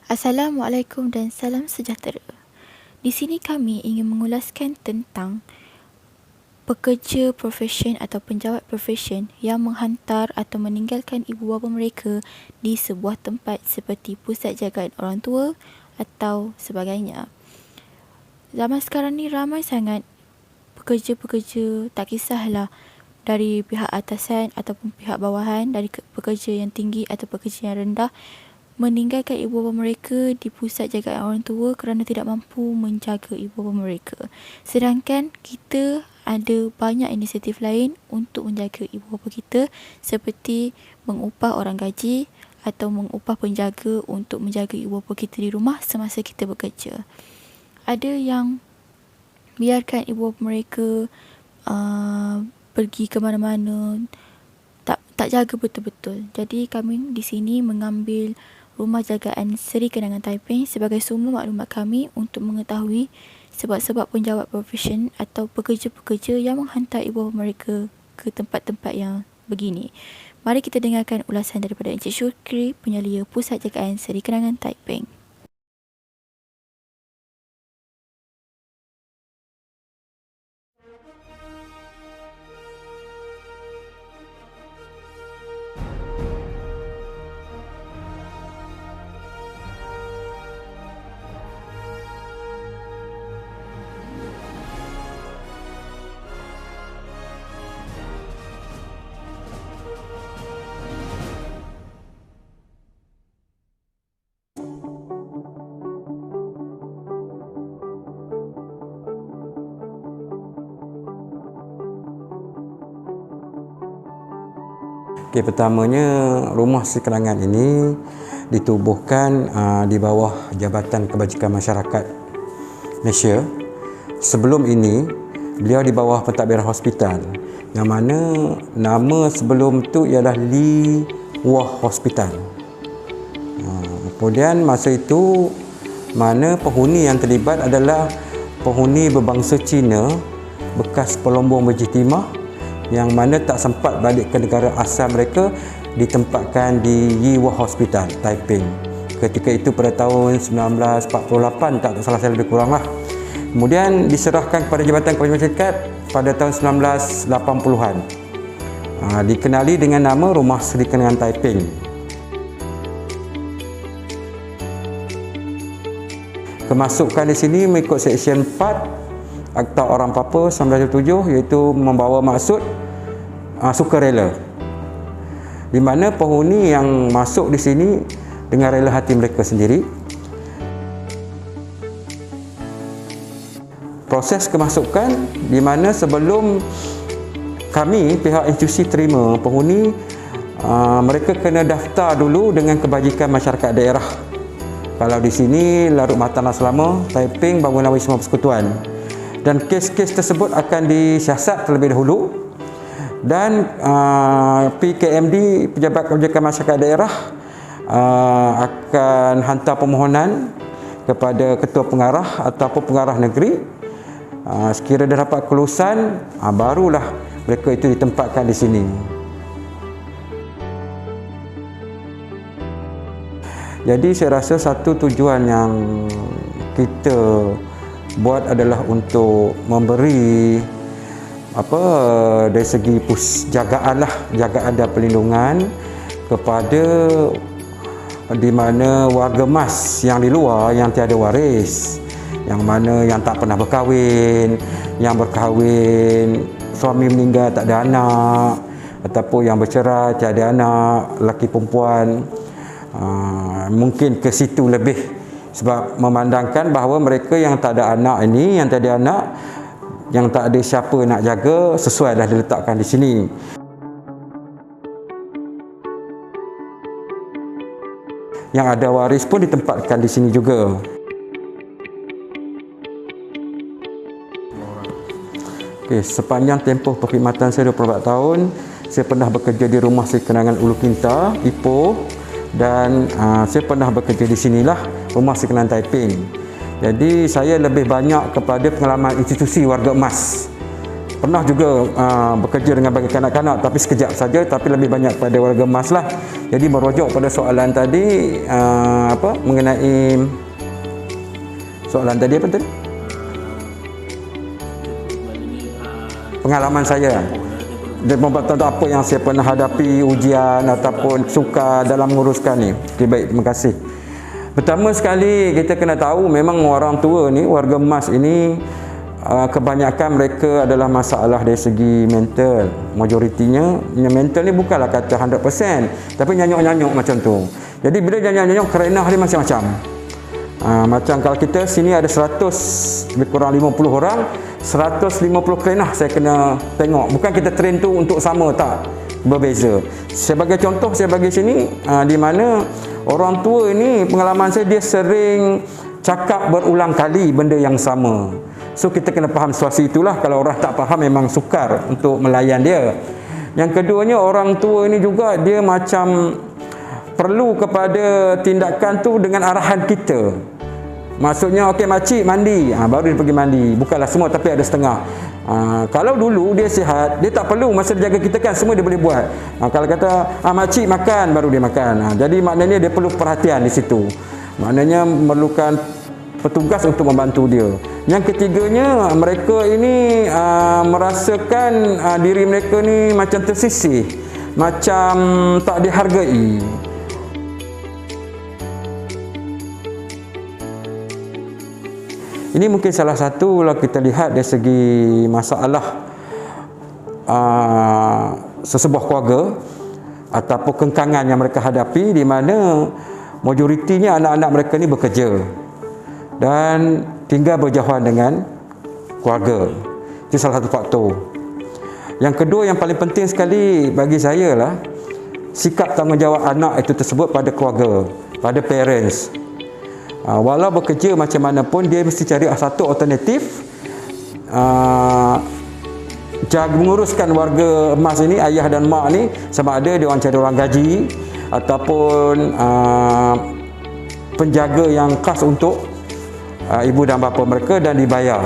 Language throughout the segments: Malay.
Assalamualaikum dan salam sejahtera. Di sini kami ingin mengulaskan tentang pekerja profesion atau penjawat profesion yang menghantar atau meninggalkan ibu bapa mereka di sebuah tempat seperti pusat jagaan orang tua atau sebagainya. Zaman sekarang ni ramai sangat pekerja-pekerja, tak kisahlah dari pihak atasan ataupun pihak bawahan, dari pekerja yang tinggi atau pekerja yang rendah, meninggalkan ibu bapa mereka di pusat jagaan orang tua kerana tidak mampu menjaga ibu bapa mereka. Sedangkan kita ada banyak inisiatif lain untuk menjaga ibu bapa kita, seperti mengupah orang gaji atau mengupah penjaga untuk menjaga ibu bapa kita di rumah semasa kita bekerja. Ada yang biarkan ibu bapa mereka pergi ke mana-mana, tak jaga betul-betul. Jadi kami di sini mengambil Rumah Jagaan Seri Kenangan Taiping sebagai sumber maklumat kami untuk mengetahui sebab-sebab penjawat profesion atau pekerja-pekerja yang menghantar ibu bapa mereka ke tempat-tempat yang begini. Mari kita dengarkan ulasan daripada Encik Syukri, penyelia Pusat Jagaan Seri Kenangan Taiping. Okey, pertamanya Rumah Sekenangan ini ditubuhkan di bawah Jabatan Kebajikan Masyarakat Malaysia. Sebelum ini beliau di bawah Pentadbiran Hospital, yang mana nama sebelum tu ialah Lee Wah Hospital. Kemudian masa itu mana penghuni yang terlibat adalah penghuni berbangsa Cina bekas pelombong berjitimah, yang mana tak sempat balik ke negara asal mereka, ditempatkan di Yi Wah Hospital, Taiping. Ketika itu pada tahun 1948, tak salah saya lebih kurang lah. Kemudian diserahkan kepada Jabatan Kebajikan Masyarakat pada tahun 1980-an. Dikenali dengan nama Rumah Seri Kenangan Taiping. Kemasukan di sini mengikut Seksyen 4 Akta Orang Papa 1977, iaitu membawa maksud sukarela, di mana penghuni yang masuk di sini dengan rela hati mereka sendiri. Proses kemasukan di mana sebelum kami pihak institusi terima penghuni, mereka kena daftar dulu dengan Kebajikan Masyarakat Daerah. Kalau di sini Larut Matana Selama, Taiping, Bangunan Wisma Persekutuan. Dan kes-kes tersebut akan disiasat terlebih dahulu, dan PKMD, Pejabat Kebajikan Masyarakat Daerah, akan hantar permohonan kepada Ketua Pengarah ataupun Pengarah Negeri. Sekiranya dah dapat kelulusan, barulah mereka itu ditempatkan di sini. Jadi saya rasa satu tujuan yang kita buat adalah untuk memberi dari segi jagaan dan perlindungan kepada di mana warga emas yang di luar yang tiada waris, yang mana yang tak pernah berkahwin, yang berkahwin suami meninggal tak ada anak, ataupun yang bercerai tiada anak, lelaki perempuan. Mungkin ke situ lebih, sebab memandangkan bahawa mereka yang tak ada anak ini, yang tak ada anak, yang tak ada siapa nak jaga, sesuai dah diletakkan di sini. Yang ada waris pun ditempatkan di sini juga. Okey, sepanjang tempoh perkhidmatan saya 24 tahun, saya pernah bekerja di Rumah Seri Kenangan Ulu Kinta, Ipoh, dan saya pernah bekerja di sinilah, Rumah Seri Kenangan Taiping. Jadi saya lebih banyak kepada pengalaman institusi warga emas. Pernah juga bekerja dengan bagi kanak-kanak, tapi sekejap saja, tapi lebih banyak pada warga emas lah. Jadi merujuk pada soalan tadi, mengenai soalan tadi apa tadi? Pengalaman saya dan apa yang saya pernah hadapi, ujian ataupun sukar dalam menguruskan ni. Okay, baik, terima kasih. Pertama sekali kita kena tahu memang orang tua ni, warga emas ini, kebanyakan mereka adalah masalah dari segi mental. Majoritinya mental ni bukanlah kata 100%, tapi nyanyuk-nyanyuk macam tu. Jadi bila nyanyuk-nyanyuk, kerenah dia macam-macam. Macam kalau kita sini ada 100, lebih kurang 50 orang, 150 kerenah saya kena tengok. Bukan kita train tu untuk sama, tak, berbeza. Sebagai contoh saya bagi sini, di mana orang tua ini, pengalaman saya, dia sering cakap berulang kali benda yang sama. So kita kena faham situasi itulah. Kalau orang tak faham memang sukar untuk melayan dia. Yang keduanya, orang tua ini juga dia macam perlu kepada tindakan tu dengan arahan kita. Maksudnya, okey makcik mandi, baru dia pergi mandi. Bukanlah semua, tapi ada setengah. Kalau dulu dia sihat, dia tak perlu masa dia jaga kita kan, semua dia boleh buat. Kalau kata makcik makan, baru dia makan. Jadi maknanya dia perlu perhatian di situ. Maknanya memerlukan petugas untuk membantu dia. Yang ketiganya, mereka ini merasakan diri mereka ni macam tersisih, macam tak dihargai. Ini mungkin salah satu kalau kita lihat dari segi masalah sesebuah keluarga ataupun kengkangan yang mereka hadapi, di mana majoritinya anak-anak mereka ni bekerja dan tinggal berjauhan dengan keluarga. Itu salah satu faktor. Yang kedua, yang paling penting sekali bagi saya lah, sikap tanggungjawab anak itu tersebut pada keluarga, pada parents. Walau bekerja macam mana pun, dia mesti cari satu alternatif menguruskan warga emas ini, ayah dan mak ni, sama ada dia orang cari orang gaji ataupun penjaga yang khas untuk ibu dan bapa mereka dan dibayar.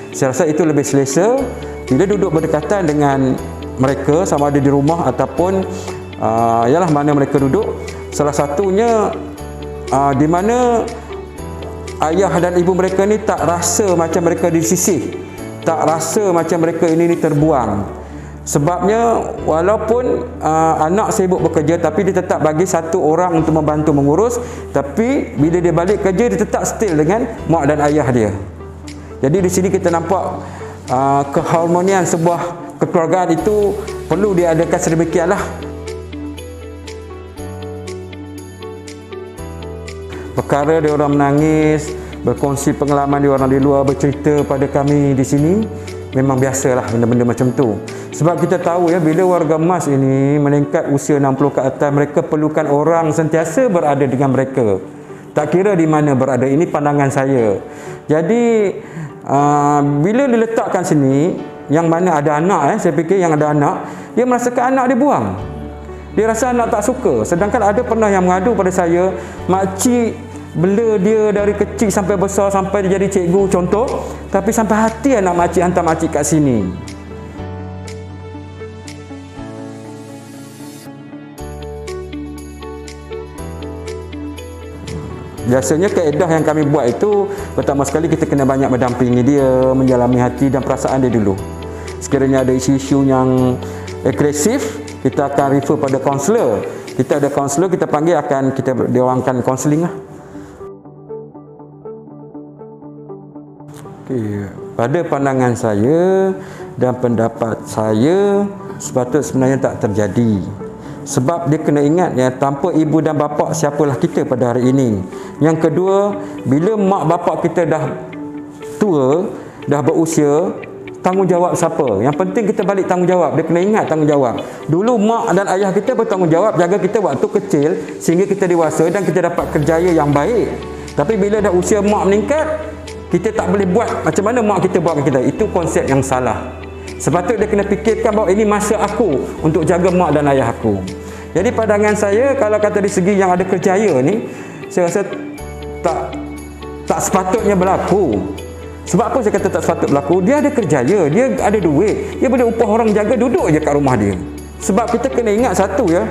Saya rasa itu lebih selesa bila duduk berdekatan dengan mereka, sama ada di rumah ataupun ialah mana mereka duduk. Salah satunya di mana ayah dan ibu mereka ni tak rasa macam mereka disisih, tak rasa macam mereka ini terbuang. Sebabnya walaupun anak sibuk bekerja, tapi dia tetap bagi satu orang untuk membantu mengurus. Tapi bila dia balik kerja, dia tetap still dengan mak dan ayah dia. Jadi di sini kita nampak keharmonian sebuah kekeluargaan itu perlu diadakan sedemikianlah. Perkara dia orang menangis, berkongsi pengalaman dia orang di luar, bercerita pada kami di sini, memang biasalah benda-benda macam tu. Sebab kita tahu ya, bila warga emas ini meningkat usia 60 ke atas, mereka perlukan orang sentiasa berada dengan mereka. Tak kira di mana berada, ini pandangan saya. Jadi bila diletakkan sini, yang mana ada anak, saya fikir yang ada anak, dia merasakan anak dia buang. Dia rasa anak tak suka. Sedangkan ada pernah yang mengadu pada saya, makcik bela dia dari kecil sampai besar, sampai dia jadi cikgu contoh, tapi sampai hati anak makcik hantar makcik kat sini. Biasanya kaedah yang kami buat itu, pertama sekali kita kena banyak mendampingi dia, menjalami hati dan perasaan dia dulu. Sekiranya ada isu-isu yang agresif, kita akan refer pada kaunselor. Kita ada kaunselor, kita panggil, akan kita diorangkan kaunseling lah. Okay. Pada pandangan saya dan pendapat saya, sepatutnya sebenarnya tak terjadi. Sebab dia kena ingat ya, tanpa ibu dan bapa, siapalah kita pada hari ini. Yang kedua, bila mak bapak kita dah tua, dah berusia, tanggungjawab siapa? Yang penting kita balik tanggungjawab. Dia kena ingat tanggungjawab. Dulu mak dan ayah kita bertanggungjawab jaga kita waktu kecil sehingga kita dewasa dan kita dapat kerjaya yang baik. Tapi bila dah usia mak meningkat, kita tak boleh buat macam mana mak kita buat kita. Itu konsep yang salah. Sepatutnya dia kena fikirkan bahawa ini masa aku untuk jaga mak dan ayah aku. Jadi pandangan saya, kalau kata di segi yang ada kerjaya ni, saya rasa tak sepatutnya berlaku. Sebab apa saya kata tak sepatut berlaku? Dia ada kerjaya, dia ada duit, dia boleh upah orang jaga, duduk je kat rumah dia. Sebab kita kena ingat satu ya,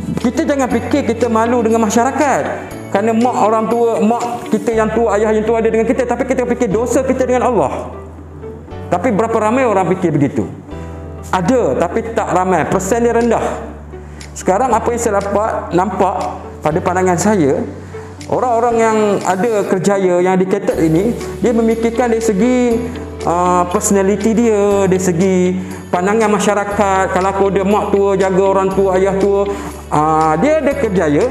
Kita jangan fikir kita malu dengan masyarakat kerana mak orang tua, mak kita yang tua, ayah yang tua ada dengan kita, tapi kita fikir dosa kita dengan Allah. Tapi berapa ramai orang fikir begitu? Ada, tapi tak ramai, persen dia rendah. Sekarang apa yang saya dapat nampak pada pandangan saya, orang-orang yang ada kerjaya, yang educated ini, dia memikirkan dari segi personality dia, dari segi pandangan masyarakat. Kalau aku dia mak tua, jaga orang tua, ayah tua, dia ada kerjaya,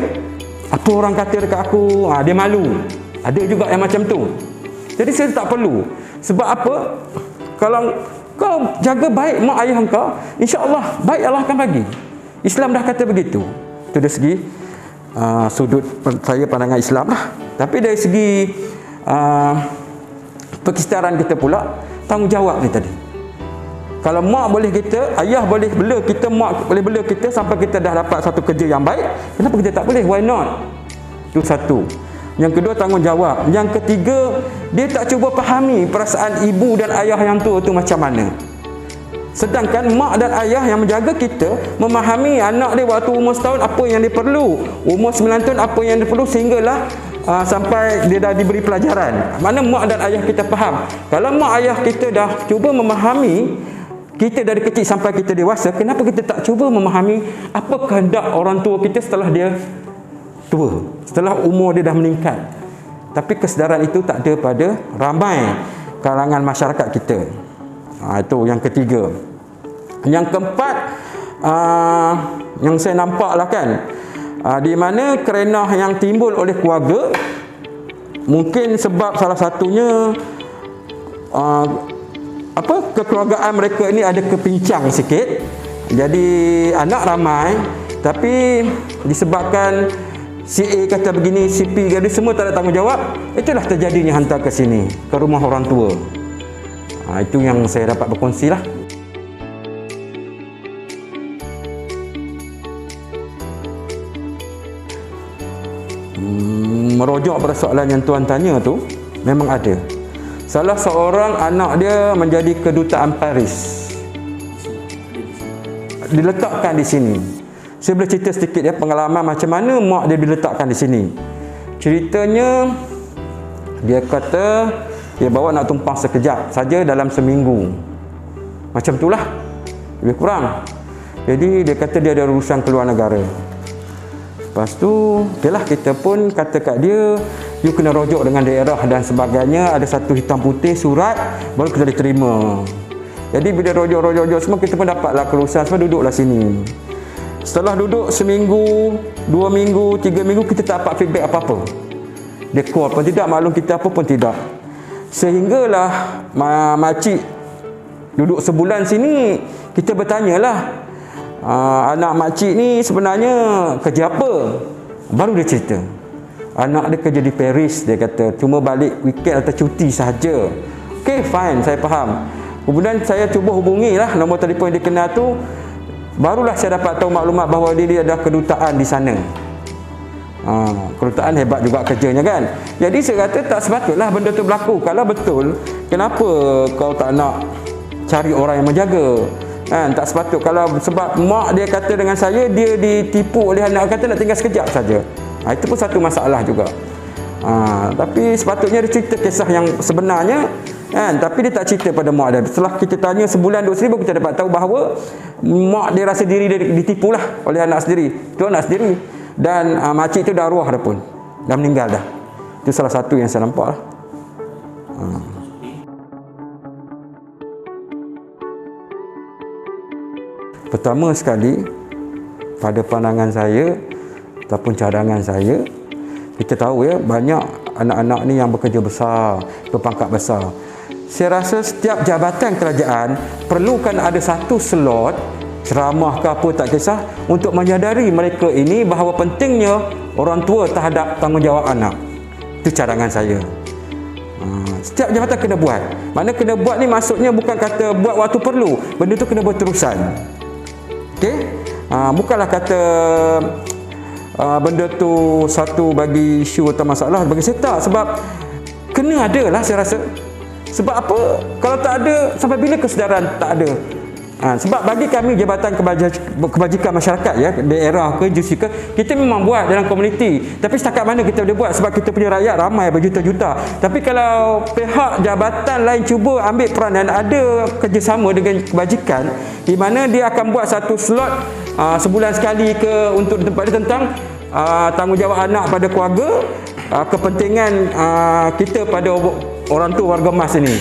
apa orang kata dekat aku, dia malu. Ada juga yang macam tu. Jadi saya tak perlu. Sebab apa? Kalau kau jaga baik mak ayah kau, insya-Allah baik Allah akan bagi. Islam dah kata begitu. Itu dari segi sudut saya pandangan Islam lah. Tapi dari segi perkisaran kita pula, tanggungjawab ni tadi. Kalau mak boleh kita, ayah boleh bela kita, mak boleh bela kita sampai kita dah dapat satu kerja yang baik, kenapa kita tak boleh? Why not? Itu satu. Yang kedua, tanggungjawab. Yang ketiga, dia tak cuba fahami perasaan ibu dan ayah yang tua tu macam mana. Sedangkan mak dan ayah yang menjaga kita memahami anak dia waktu umur setahun apa yang dia perlu, umur 9 tahun apa yang dia perlu, sehinggalah sampai dia dah diberi pelajaran. Mana mak dan ayah kita faham. Kalau mak ayah kita dah cuba memahami kita dari kecil sampai kita dewasa, kenapa kita tak cuba memahami apa kehendak orang tua kita setelah dia tua, setelah umur dia dah meningkat? Tapi kesedaran itu tak ada pada ramai kalangan masyarakat kita. Itu yang ketiga. Yang keempat, yang saya nampak lah kan, di mana kerenah yang timbul oleh keluarga, mungkin sebab salah satunya kekeluargaan mereka ini ada kepincang sikit. Jadi anak ramai, tapi disebabkan si A kata begini, si P jadi semua tak ada tanggungjawab, itulah terjadinya hantar ke sini, ke rumah orang tua. Itu yang saya dapat berkongsi lah. Merujuk pada soalan yang tuan tanya tu, memang ada. Salah seorang anak dia menjadi kedutaan Paris, diletakkan di sini. Saya boleh cerita sedikit ya pengalaman macam mana mak dia diletakkan di sini. Ceritanya, dia kata dia bawa nak tumpang sekejap saja dalam seminggu. Macam itulah, lebih kurang. Jadi dia kata dia ada urusan keluar negara. Lepas tu, okeylah, kita pun kata kat dia, you kena rujuk dengan daerah dan sebagainya, ada satu hitam putih surat, baru kita diterima. Jadi bila rujuk semua, kita pun dapatlah kelulusan, semua duduklah sini. Setelah duduk seminggu, 2 minggu, 3 minggu, kita tak dapat feedback apa-apa. Dia call pun tidak, maklum kita apa pun tidak. Sehinggalah makcik duduk sebulan sini, kita bertanyalah, anak makcik ni sebenarnya kerja apa? Baru dia cerita, anak dia kerja di Paris, dia kata, cuma balik weekend atau cuti sahaja. Okey, fine, saya faham. Kemudian saya cuba hubungilah nombor telefon yang dia kenal tu, barulah saya dapat tahu maklumat bahawa dia ada kedutaan di sana. Kedutaan hebat juga kerjanya kan. Jadi saya kata tak sepatutlah benda tu berlaku. Kalau betul, kenapa kau tak nak cari orang yang menjaga? Kan, tak sepatut. Kalau sebab mak dia kata dengan saya, dia ditipu oleh anak, kata nak tinggal sekejap saja. Itu pun satu masalah juga. Tapi sepatutnya dia cerita kisah yang sebenarnya kan, tapi dia tak cerita pada mak dia. Setelah kita tanya sebulan 2 sini, baru kita dapat tahu bahawa mak dia rasa diri dia ditipu lah oleh anak sendiri. Itu anak sendiri. Dan makcik tu dah arwah dah pun, dah meninggal dah. Itu salah satu yang saya nampak lah. Pertama sekali, pada pandangan saya ataupun cadangan saya, kita tahu ya, banyak anak-anak ni yang bekerja besar, berpangkat besar. Saya rasa setiap jabatan kerajaan perlukan ada satu slot, ceramah ke apa tak kisah, untuk menyadari mereka ini bahawa pentingnya orang tua terhadap tanggungjawab anak. Itu cadangan saya. Setiap jabatan kena buat. Mana kena buat ni maksudnya bukan kata buat waktu perlu, benda tu kena berterusan. Okey? Bukanlah kata benda tu satu bagi isu atau masalah, bagi saya tak. Sebab kena ada lah, saya rasa. Sebab apa? Kalau tak ada, sampai bila kesedaran tak ada? Sebab bagi kami Jabatan Kebajikan Masyarakat ya, daerah ke JUSI ke, kita memang buat dalam komuniti. Tapi setakat mana kita boleh buat, sebab kita punya rakyat ramai berjuta-juta. Tapi kalau pihak jabatan lain cuba ambil peran dan ada kerjasama dengan kebajikan, di mana dia akan buat satu slot sebulan sekali ke untuk tempat dia tentang tanggungjawab anak pada keluarga, kepentingan kita pada orang tua warga emas ini.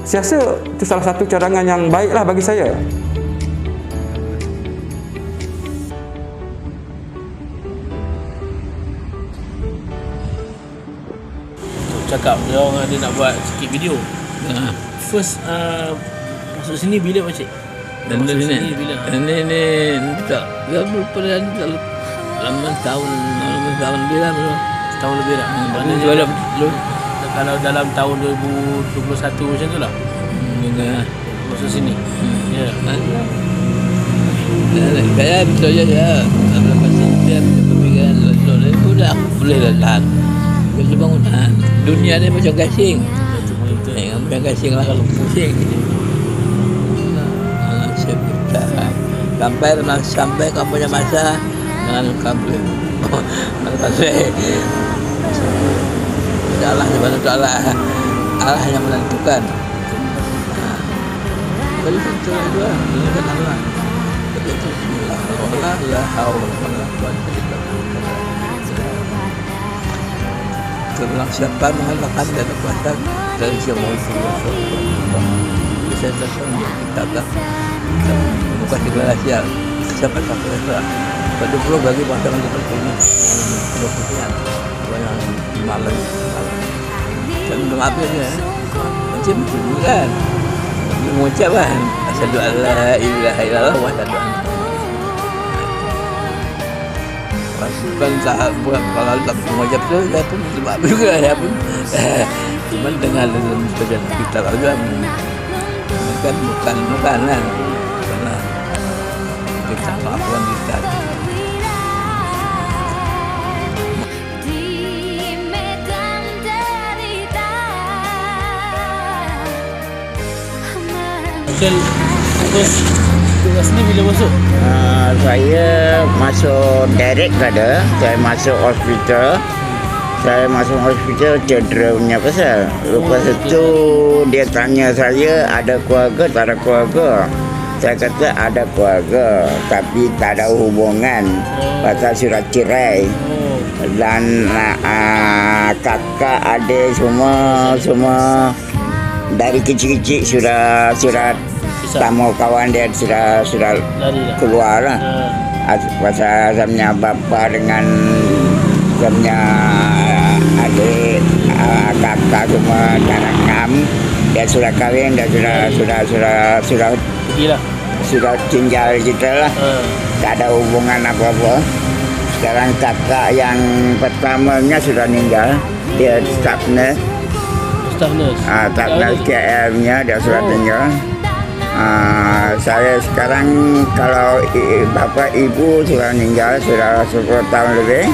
Saya rasa itu salah satu cadangan yang baiklah bagi saya. Cakap dia orang ada nak buat sikit video. First masuk sini bila Pakcik? Dan Masuk ini sini bila? ini tak berperan lama tahun dia lah belum. Setahun lebih dah. Maknanya Maknanya kalau dalam tahun 2021 macam tu lah enggak. masuk sini. Ya. Saya betul saja. Kalau pasal dia pemikiran betul itu dah boleh lakukan. Kerja bangunan. Dunia ni macam gasing. Betul. Macam gasing lah kalau pusing. Sampai kamu punya masa dengan kamu Allah SWT Allah yang menentukan. Bagi tentu dua ini kan Allah. Begitu Allah la haula wala quwwata illa billah. Sebelum siapa mengalahkan dan kuasa dari semua itu. Saya terus kita dah bukan deklarasi siapa siapa pada pulau bagi pasangan seperti ini kemudian banyak malam dan mengambilnya macam bulan mengucap kan asyhadu an la ilaha illallah wa asyhadu anna pasukan tak buat kalau tak mengucap tu saya pun sebab juga saya pun cuma dengar dalam sebagian kita juga bukan lah karena kita lakukan kita Pakcik first tugas ni bila masuk? Saya masuk direct ada. Saya masuk hospital. Saya masuk hospital cedera punya pasal. Lepas itu dia tanya saya ada keluarga tak ada keluarga. Saya kata ada keluarga tapi tak ada hubungan pasal surat cerai. Dan kakak adik semua dari kecil-kecil surat tamu kawan dia sudah keluar lah. Pasal saya punya bapa dengan saya punya adik kakak semua anak ngam dia sudah kahwin, dia sudah tinggal kita lah. Tak ada hubungan apa-apa. Sekarang kakak yang pertamanya sudah meninggal, dia staff nurse KL-nya dia sudah tinggal. Saya sekarang kalau bapa ibu sudah meninggal sudah 10 tahun lebih.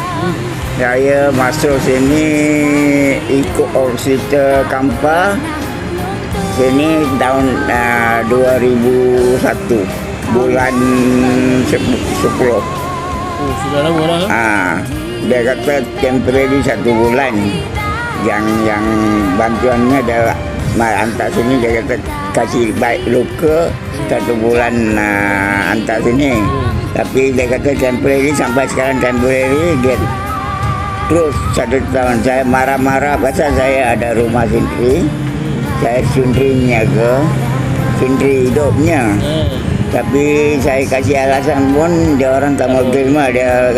Saya masuk sini ikut hospital Kampa sini tahun 2001 bulan 10. Sudah lama dah. Dia kata temporary 1 bulan. Yang bantuannya adalah hantar sini, dia kata kasih baik luka 1 bulan hantar sini. Tapi dia kata temporary sampai sekarang temporary dia terus 1 tahun. Saya marah-marah pasal saya ada rumah sendiri. Saya sendirinya sendiri hidupnya. Tapi saya kasih alasan pun dia orang tak mau terima. Dia